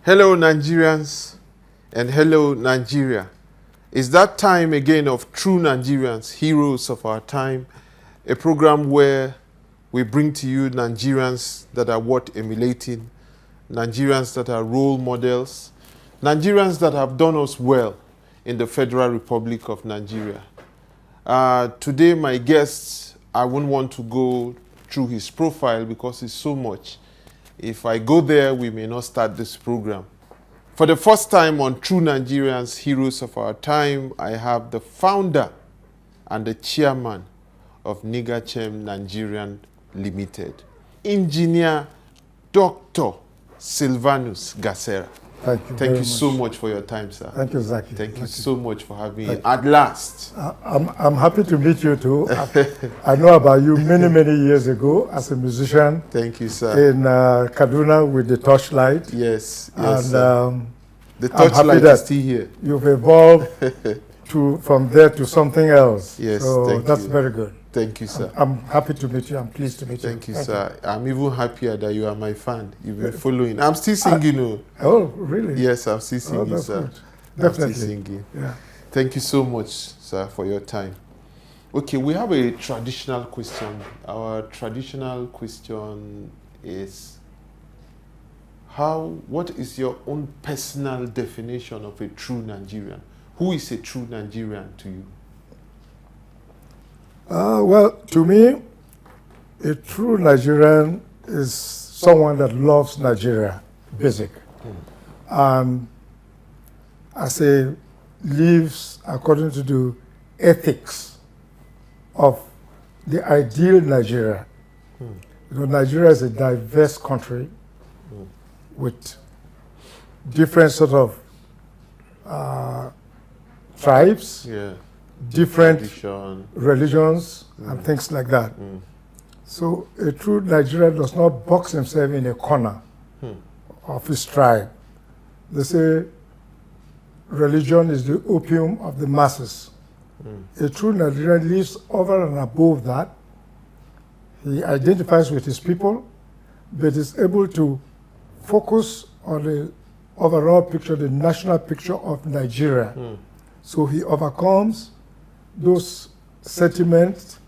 Hello, Nigerians, and hello, Nigeria. It's that time again of True Nigerians, Heroes of Our Time, a program where we bring to you Nigerians that are worth emulating, Nigerians that are role models, Nigerians that have done us well in the Federal Republic of Nigeria. Today, my guest, I wouldn't want to go through his profile because it's so much. If I go there, we may not start this program. For the first time on True Nigerians, Heroes of Our Time, I have the founder and the chairman of Engr Nigerian Limited, Engineer Dr. Sylvanus Ghasarah. Thank you so much for your time, sir. Thank you, Zaki. Thank you so much for having me at last. I'm happy to meet you too. I know about you many years ago as a musician. Thank you, sir. In Kaduna with the Torchlight. Yes, and the Torchlight is still here. You've evolved from there to something else. Yes, so that's very good. Thank you, sir. I'm happy to meet you. I'm pleased to meet you. Thank you, sir. I'm even happier that you are my fan. You've been following. I'm still singing. Oh, really? Yes, I'm still singing, sir. Good. Definitely. I'm still singing. Yeah. Thank you so much, sir, for your time. Okay, we have a traditional question. Our traditional question is, what is your own personal definition of a true Nigerian? Who is a true Nigerian to you? Well, to me, a true Nigerian is someone that loves Nigeria, basic. And I say lives according to the ethics of the ideal Nigeria. Because Nigeria is a diverse country with different sort of tribes, different religions and things like that. So a true Nigerian does not box himself in a corner of his tribe. They say religion is the opium of the masses. A true Nigerian lives over and above that. He identifies with his people, but is able to focus on the overall picture, the national picture of Nigeria. So he overcomes those sentiments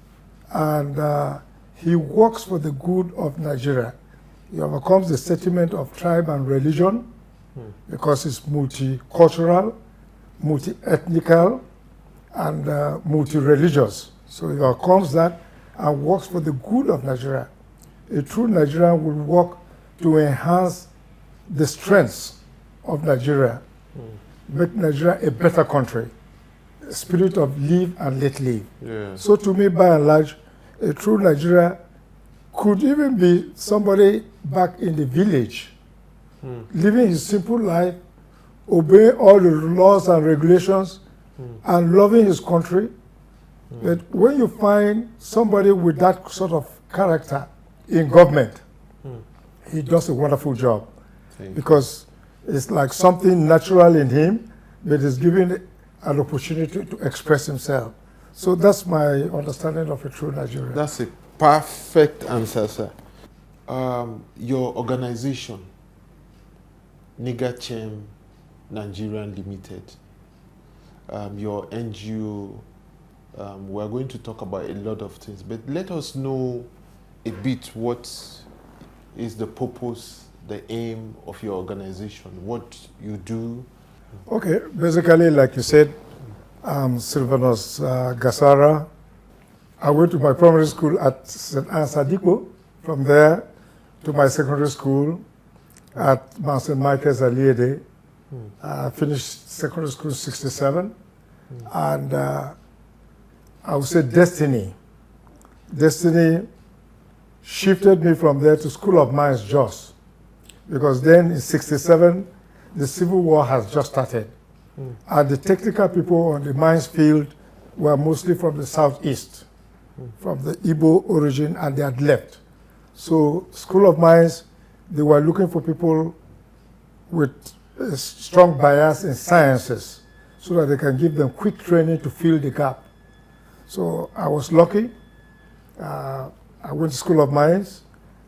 and he works for the good of Nigeria. He overcomes the sentiment of tribe and religion because it's multicultural, multi-ethnical, and multi-religious. So he overcomes that and works for the good of Nigeria. A true Nigerian will work to enhance the strengths of Nigeria, make Nigeria a better country. Spirit of live and let live. So to me, by and large, a true Nigeria could even be somebody back in the village, living his simple life, obeying all the laws and regulations, and loving his country. But when you find somebody with that sort of character in government, he does a wonderful job because it's like something natural in him, but is given an opportunity to express himself. So that's my understanding of a true Nigerian. That's a perfect answer, sir. Your organization, Engr Nigerian Limited, your NGO, we're going to talk about a lot of things, but let us know a bit what is the purpose, the aim of your organization, what you do. Okay, basically, like you said, I'm Sylvanus Ghasarah. I went to my primary school at St. Anne's Adipo. From there to my secondary school at Mount St. Michael's Aliede. I finished secondary school in '67. And I would say destiny shifted me from there to School of Mines, Jos. Because then in '67, the Civil War has just started. And the technical people on the mines field were mostly from the southeast, from the Igbo origin, and they had left. So School of Mines, they were looking for people with a strong bias in sciences so that they can give them quick training to fill the gap. So I was lucky. I went to School of Mines,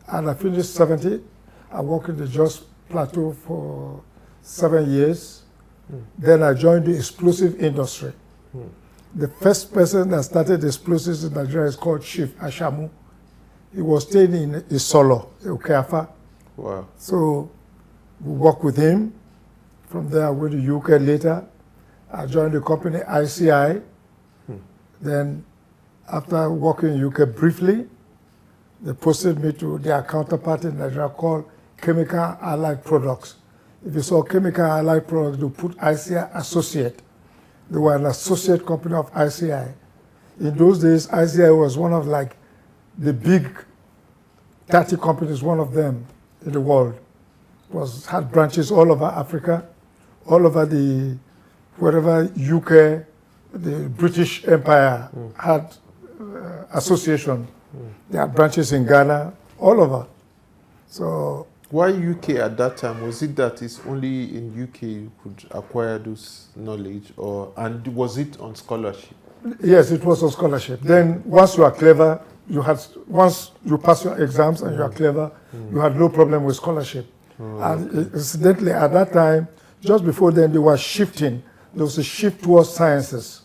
and I finished '70. I worked in the Jos Plateau for 7 years. Then I joined the explosive industry. The first person that started explosives in Nigeria is called Chief Ashamu. He was staying in Isolo, Okeafa. Wow. So we worked with him. From there, I went to UK later. I joined the company ICI. Then, after working in UK briefly, they posted me to their counterpart in Nigeria called Chemical Allied Products. If you saw Chemical Allied Products, they put ICI Associate. They were an associate company of ICI. In those days, ICI was one of like the big 30 companies, one of them in the world. Had branches all over Africa, all over the, wherever UK, the British Empire had association. They had branches in Ghana, all over. So why UK at that time? Was it that it's only in UK you could acquire those knowledge, and was it on scholarship? Yes, it was on scholarship. Then once you are clever, once you pass your exams and you are clever, you had no problem with scholarship. And incidentally, at that time, just before then, they were shifting. There was a shift towards sciences.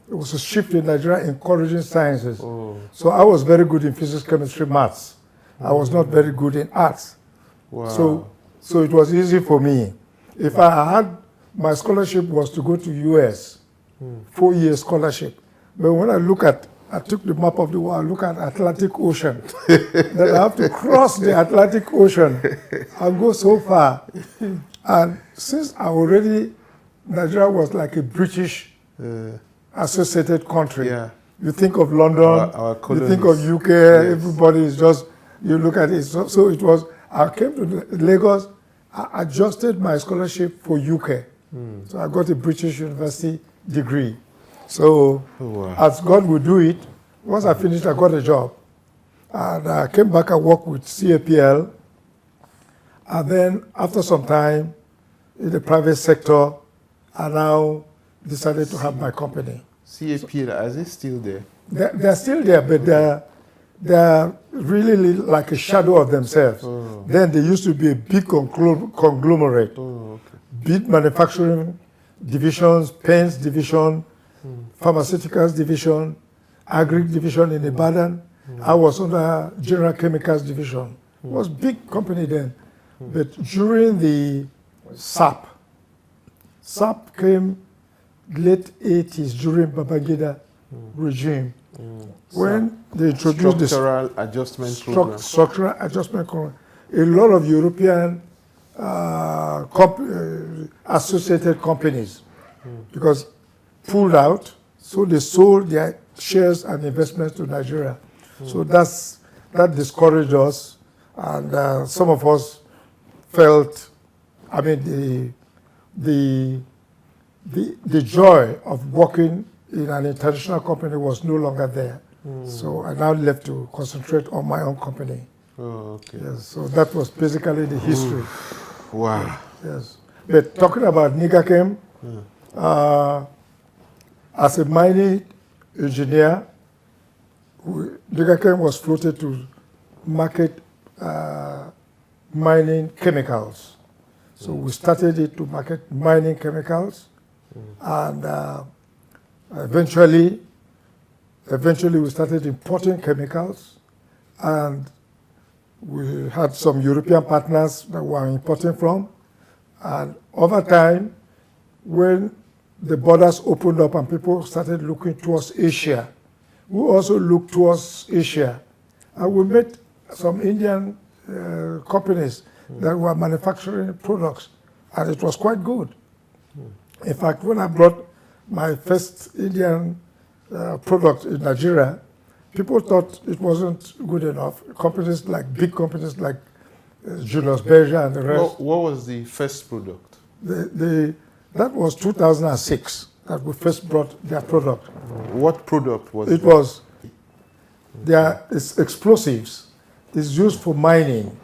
There was a shift in Nigeria encouraging sciences. So I was very good in physics, chemistry, maths. I was not very good in arts. Wow. So it was easy for me. If I had, my scholarship was to go to US, 4-year scholarship. But when I took the map of the world, look at Atlantic Ocean. Then I have to cross the Atlantic Ocean and go so far. And since Nigeria was like a British associated country. Yeah. You think of London, our you think of UK, everybody is just, you look at it. So it was, I came to Lagos, I adjusted my scholarship for UK. So I got a British University degree. So as God would do it, once I finished, I got a job. And I came back and worked with CAPL. And then after some time in the private sector, I now decided to have my company. CAPL, is it still there? They're still there, but they're really like a shadow of themselves. Then they used to be a big conglomerate. Big manufacturing divisions, paints division, pharmaceuticals division, agri division in Ibadan. I was under General Chemicals division. It was a big company then. But during the SAP came late 80s during Babangida regime. When they introduced the Structural Adjustment Program. Structural Adjustment Program, a lot of European associated companies, because pulled out, so they sold their shares and investments to Nigeria. So that discouraged us, and some of us felt, I mean, the joy of working in an international company was no longer there. So I now left to concentrate on my own company. Yes, so that was basically the history. Wow. Yes. But talking about Nigachem, as a mining engineer, Nigachem was floated to market mining chemicals. So we started it to market mining chemicals, and eventually we started importing chemicals, and we had some European partners that we were importing from. And over time, when the borders opened up and people started looking towards Asia, we also looked towards Asia. And we met some Indian companies that were manufacturing products, and it was quite good. In fact, when I brought my first Indian product in Nigeria, people thought it wasn't good enough. Big companies like Julius Berger and the rest. What was the first product? That was 2006 that we first brought their product. What product was it? It was it's explosives. It's used for mining.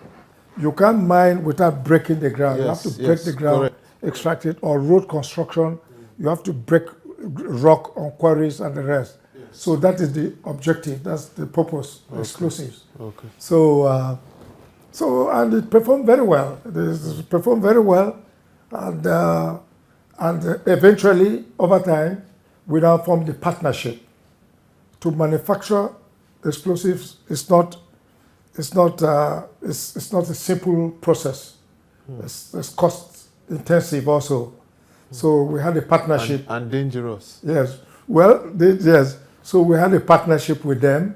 You can't mine without breaking the ground. You have to break the ground, extract it, or road construction. You have to break rock on quarries and the rest. So that is the objective. That's the purpose. Explosives. Okay. So and it performed very well. It performed very well. And eventually, over time, we now formed a partnership. To manufacture explosives it's not a simple process. It's cost intensive also. So we had a partnership. And dangerous. Yes. Well, yes. So we had a partnership with them.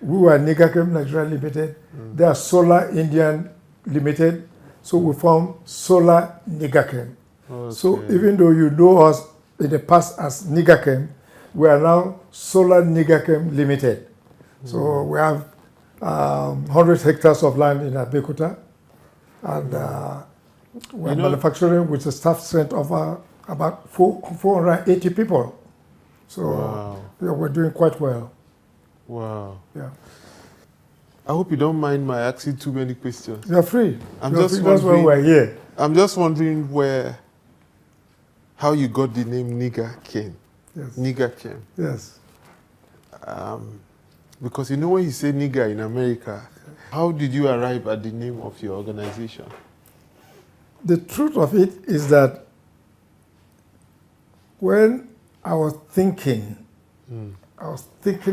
We were Nigachem Nigeria Limited. They are Solar Indian Limited. So we formed Solar Nigachem. Okay. So even though you know us in the past as Nigachem, we are now Solar Nigachem Limited. So we have 100 hectares of land in Abeokuta, and we're manufacturing with a staff strength of about 480 people. So wow. Yeah, we're doing quite well. Wow. Yeah. I hope you don't mind my asking too many questions. You're free. That's why we're here. I'm just wondering how you got the name Nigachem. Yes. Nigachem. Yes. Because you know when you say nigger in America, how did you arrive at the name of your organization? The truth of it is that when I was thinking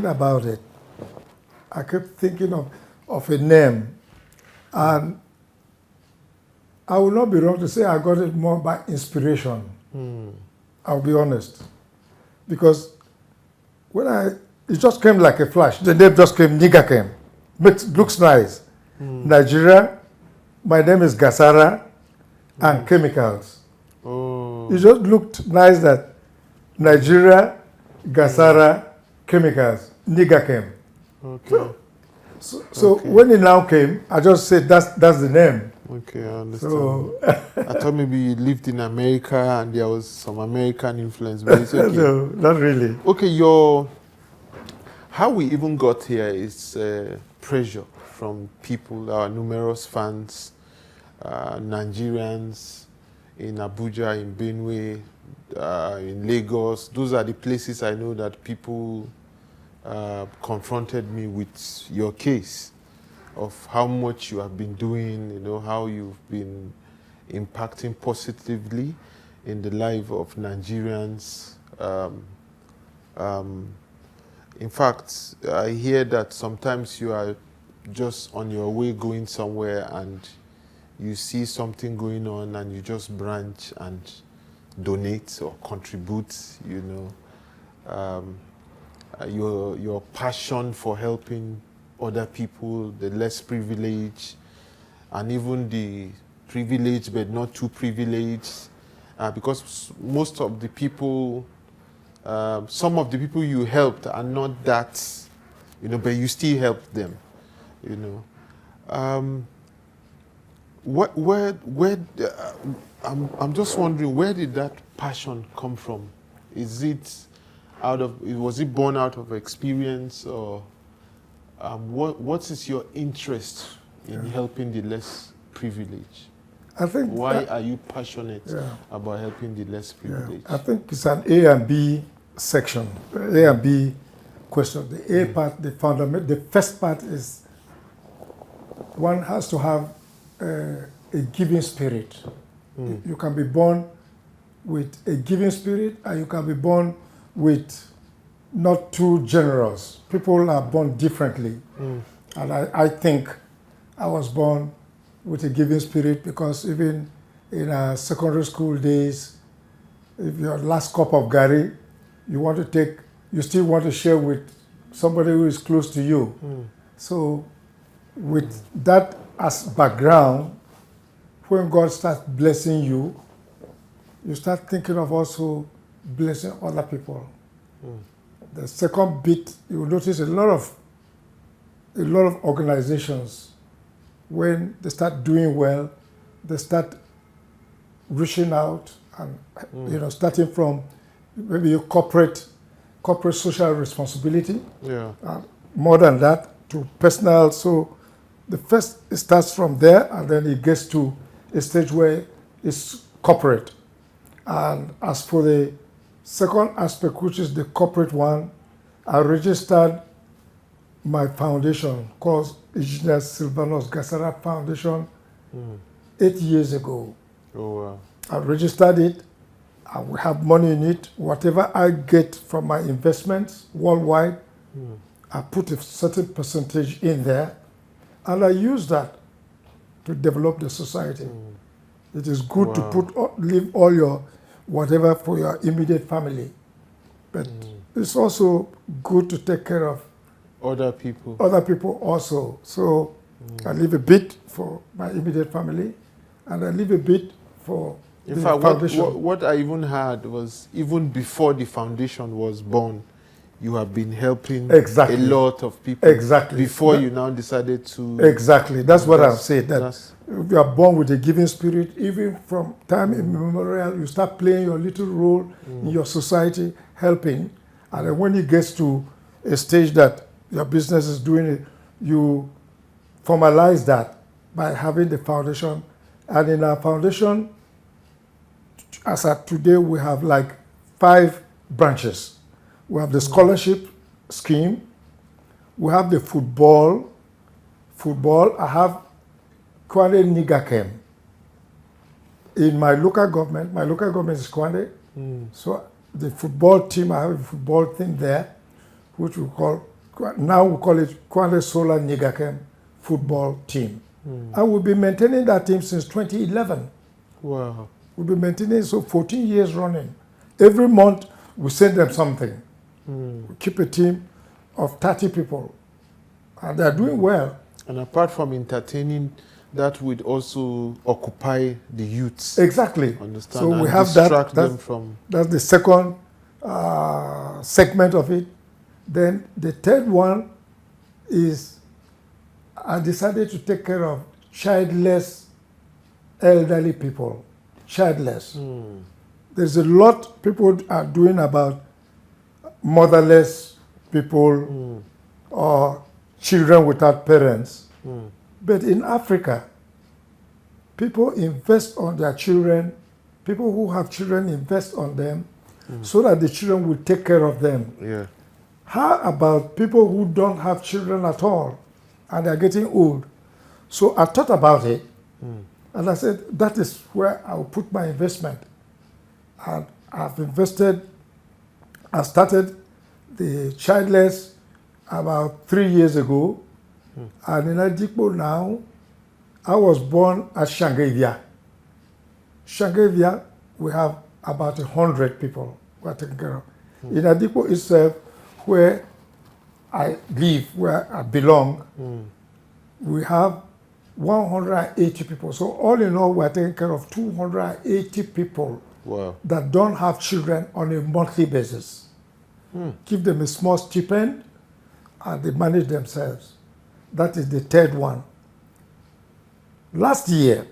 about it, I kept thinking of a name, and I will not be wrong to say I got it more by inspiration. I'll be honest. Because it just came like a flash. The name just came, Nigachem. Looks nice. Nigeria, my name is Ghasarah, and chemicals. Oh. It just looked nice that Nigeria, Ghasarah, chemicals, Nigachem. Okay. So when it now came, I just said that's the name. Okay, I understand. So I thought maybe you lived in America and there was some American influence, but it's okay. No, not really. Okay, how we even got here is pressure from people, our numerous fans, Nigerians in Abuja, in Benue, in Lagos. Those are the places I know that people confronted me with your case of how much you have been doing, how you've been impacting positively in the life of Nigerians. In fact, I hear that sometimes you are just on your way going somewhere and you see something going on and you just branch and donate or contribute, your passion for helping other people, the less privileged, and even the privileged but not too privileged, because most of the people, some of the people you helped are not that, but you still help them, I'm just wondering, where did that passion come from? Was it born out of experience, or what is your interest in helping the less privileged? I think why are you passionate about helping the less privileged? I think it's an A and B section, A and B question. The A part, the first part is one has to have a giving spirit. You can be born with a giving spirit, and you can be born with not too generous. People are born differently. And I think I was born with a giving spirit, because even in our secondary school days, if your last cup of gari, you still want to share with somebody who is close to you. So with that as background, when God starts blessing you, you start thinking of also blessing other people. The second bit, you will notice a lot of organizations, when they start doing well, they start reaching out and starting from maybe your corporate social responsibility. More than that, to personal. So it starts from there, and then it gets to a stage where it's corporate. And as for the second aspect, which is the corporate one, I registered my foundation called Engr Sylvanus Ghasarah Foundation 8 years ago. Oh, wow. I registered it. I will have money in it. Whatever I get from my investments worldwide, I put a certain percentage in there, and I use that to develop the society. It is good to leave all your whatever for your immediate family, but it's also good to take care of other people. Other people also. So I leave a bit for my immediate family, and I leave a bit for in the fact, foundation. what I even heard was even before the foundation was born, you have been helping a lot of people. Before you now decided to. Exactly. That's what I've said. That if you are born with a giving spirit, even from time immemorial, you start playing your little role in your society, helping. And then when it gets to a stage that your business is doing it, you formalize that by having the foundation. And in our foundation, as at today, we have like 5 branches. We have the scholarship scheme. We have the football. I have Kwande Nigakem. In my local government is Kwande. So the football team, I have a football team there, which we call it Kwande Solar Nigakem football team. And we've been maintaining that team since 2011. Wow. We've been maintaining so 14 years running. Every month we send them something. We keep a team of 30 people, and they're doing well. And apart from entertaining, that would also occupy the youths. Exactly. Understand? So and we have distract that. them from. That's the second segment of it. Then the third one is I decided to take care of childless elderly people. Childless. There's a lot people are doing about motherless people or children without parents. But in Africa, people invest on their children. People who have children invest on them so that the children will take care of them. Yeah. How about people who don't have children at all and they're getting old? So I thought about it, and I said, that is where I'll put my investment. And I've invested. I started the childless about 3 years ago. And in Adikpo now, I was born at Shangavia. Shangavia, we have about 100 people we're taking care of. In Adikpo itself, where I live, where I belong, we have 180 people. So all in all, we're taking care of 280 people that don't have children on a monthly basis. Give them a small stipend, and they manage themselves. That is the third one. Last year,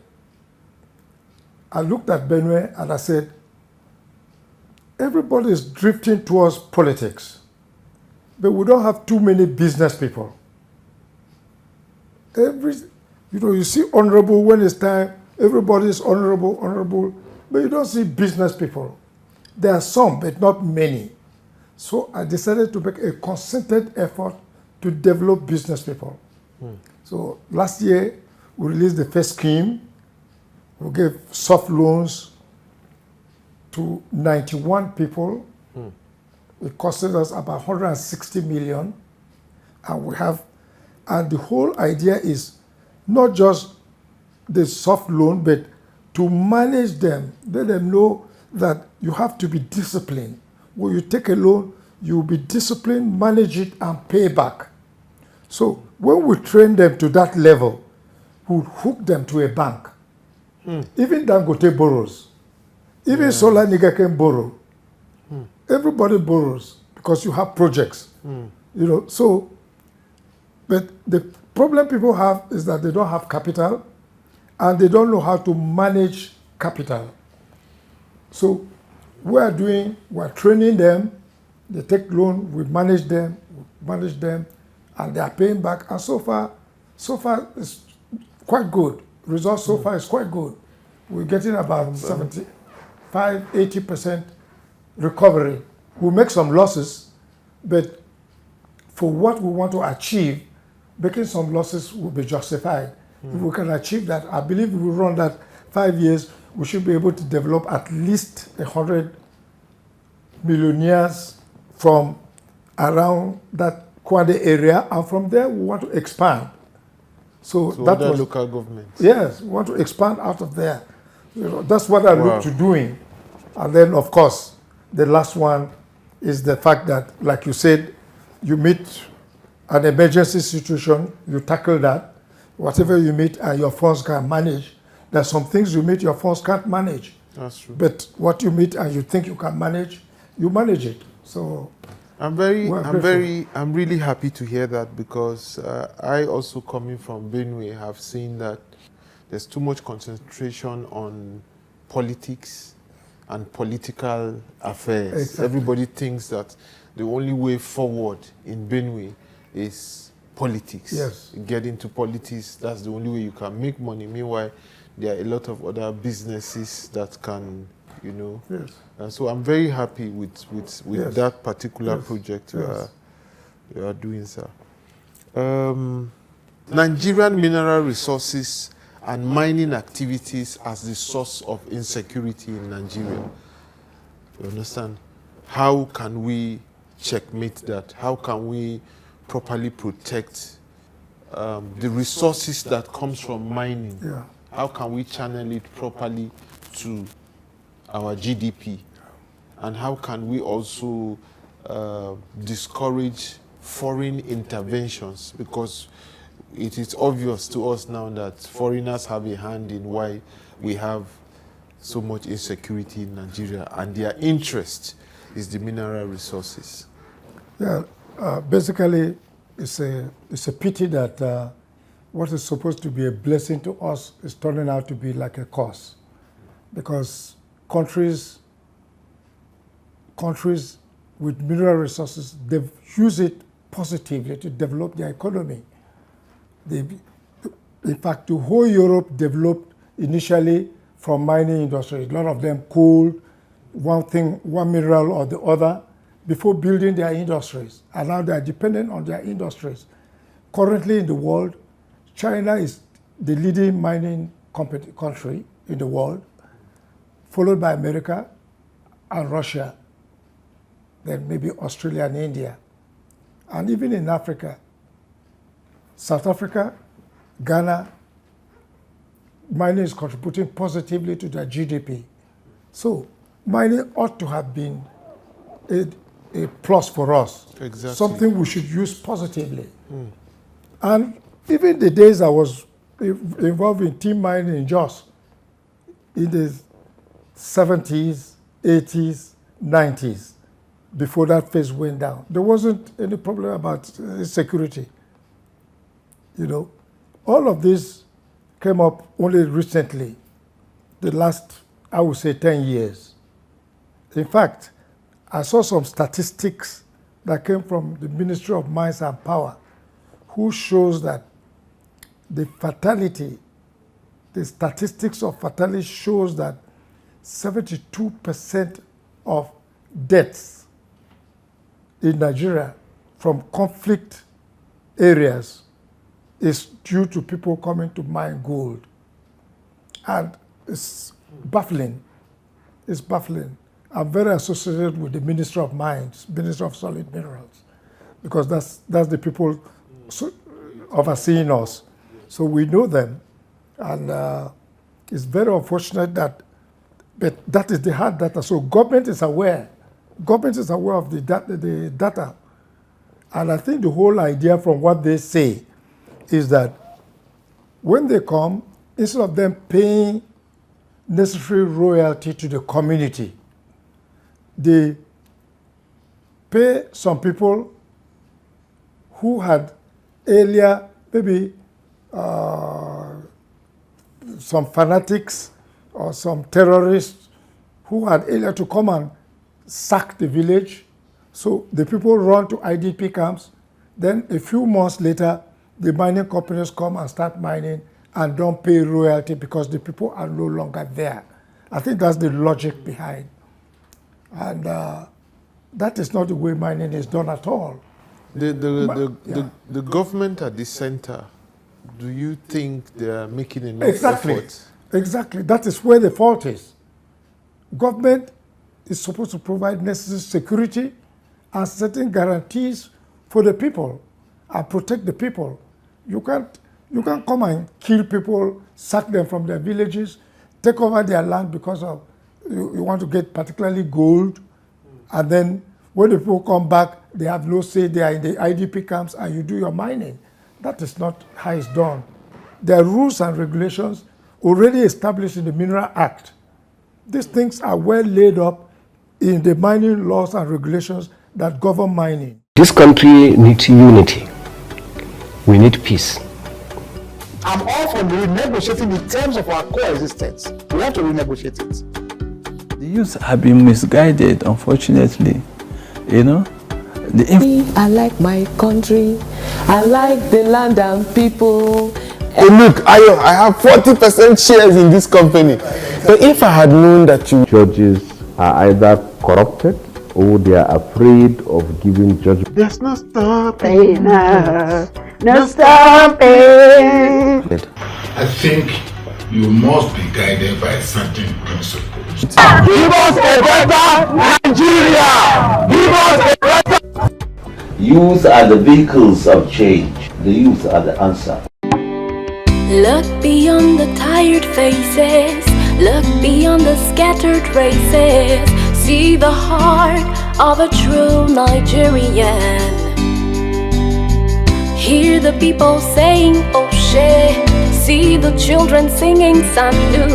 I looked at Benue and I said, everybody is drifting towards politics, but we don't have too many business people. You see honorable when it's time, everybody is honorable, but you don't see business people. There are some, but not many. So I decided to make a concerted effort to develop business people. So last year, we released the first scheme. We gave soft loans to 91 people. It costed us about 160 million. And the whole idea is not just the soft loan, but to manage them, let them know that you have to be disciplined. When you take a loan, you'll be disciplined, manage it, and pay back. So when we train them to that level, we'll hook them to a bank. Even Dangote borrows. Even Solar Nigga can borrow. Everybody borrows because you have projects. But the problem people have is that they don't have capital and they don't know how to manage capital. So we're training them. They take loan, we manage them, and they are paying back. And so far it's quite good. Results so far is quite good. We're getting about 75-80% recovery. We make some losses, but for what we want to achieve, making some losses will be justified. If we can achieve that, I believe if we run that 5 years, we should be able to develop at least 100 millionaires from around that Kwade area, and from there we want to expand. So that other was local governments. Yes, we want to expand out of there. That's what I Wow. look to doing. And then, of course, the last one is the fact that, like you said, you meet an emergency situation, you tackle that. Whatever you meet and your funds can manage, there's some things you meet your funds can't manage. That's true. But what you meet and you think you can manage, you manage it. So I'm really happy to hear that, because I also, coming from Benue, have seen that there's too much concentration on politics and political affairs. Exactly. Everybody thinks that the only way forward in Benue is politics. Yes. Get into politics, that's the only way you can make money. Meanwhile, there are a lot of other businesses that can, you know. yes. So I'm very happy with Yes. that particular Yes. project Yes. you are doing, sir. Nigerian mineral resources and mining activities as the source of insecurity in Nigeria. You understand? How can we checkmate that? How can we properly protect the resources that comes from mining? Yeah. How can we channel it properly to our GDP? And how can we also discourage foreign interventions? Because it is obvious to us now that foreigners have a hand in why we have so much insecurity in Nigeria, and their interest is the mineral resources. Yeah, basically, it's a pity that what is supposed to be a blessing to us is turning out to be like a curse, because countries with mineral resources, they use it positively to develop their economy. In fact, the whole Europe developed initially from mining industry. A lot of them coal, one mineral or the other, before building their industries. And now they are dependent on their industries. Currently in the world, China is the leading mining country in the world, followed by America and Russia, then maybe Australia and India. And even in Africa, South Africa, Ghana, mining is contributing positively to their GDP. So mining ought to have been a plus for us. Exactly. Something we should use positively. And even the days I was involved in team mining in Jos, in the 70s, 80s, 90s, before that phase went down, there wasn't any problem about security. You know, all of this came up only recently, the last, I would say, 10 years. In fact, I saw some statistics that came from the Ministry of Mines and Power, who shows that the statistics of fatality shows that 72% of deaths in Nigeria from conflict areas is due to people coming to mine gold. And it's baffling. It's baffling. I'm very associated with the Ministry of Mines, Ministry of Solid Minerals, because that's the people overseeing us. So we know them. And it's very unfortunate that, but that is the hard data. So government is aware. Government is aware of the data. And I think the whole idea from what they say is that when they come, instead of them paying necessary royalty to the community, they pay some people who had earlier, maybe some fanatics or some terrorists who had earlier to come and sack the village. So the people run to IDP camps. Then a few months later, the mining companies come and start mining and don't pay royalty because the people are no longer there. I think that's the logic behind. And that is not the way mining is done at all. The government at the center, do you think they are making enough effort? Exactly. That is where the fault is. Government is supposed to provide necessary security and certain guarantees for the people and protect the people. You can't come and kill people, sack them from their villages, take over their land because of you want to get particularly gold, and then when the people come back, they have no say, they are in the IDP camps, and you do your mining. That is not how it's done. There are rules and regulations already established in the Mineral Act. These things are well laid up in the mining laws and regulations that govern mining. This country needs unity. We need peace. I'm all for renegotiating the terms of our coexistence. We have to renegotiate it. The youth have been misguided, unfortunately. You know? I like my country. I like the land and people. Hey, look, I have 40% shares in this company. But if I had known that you judges are either corrupted or they are afraid of giving judgment. There's no stopping. No stopping. I think you must be guided by certain principles. Give us a better Nigeria! Give us a better... Youth are the vehicles of change. The youth are the answer. Look beyond the tired faces. Look beyond the scattered races. See the heart of a true Nigerian. Hear the people saying, oh shit. See the children singing Sandu.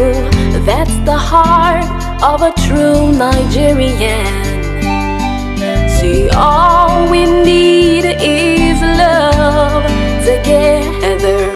That's the heart of a true Nigerian. See, all we need is love to get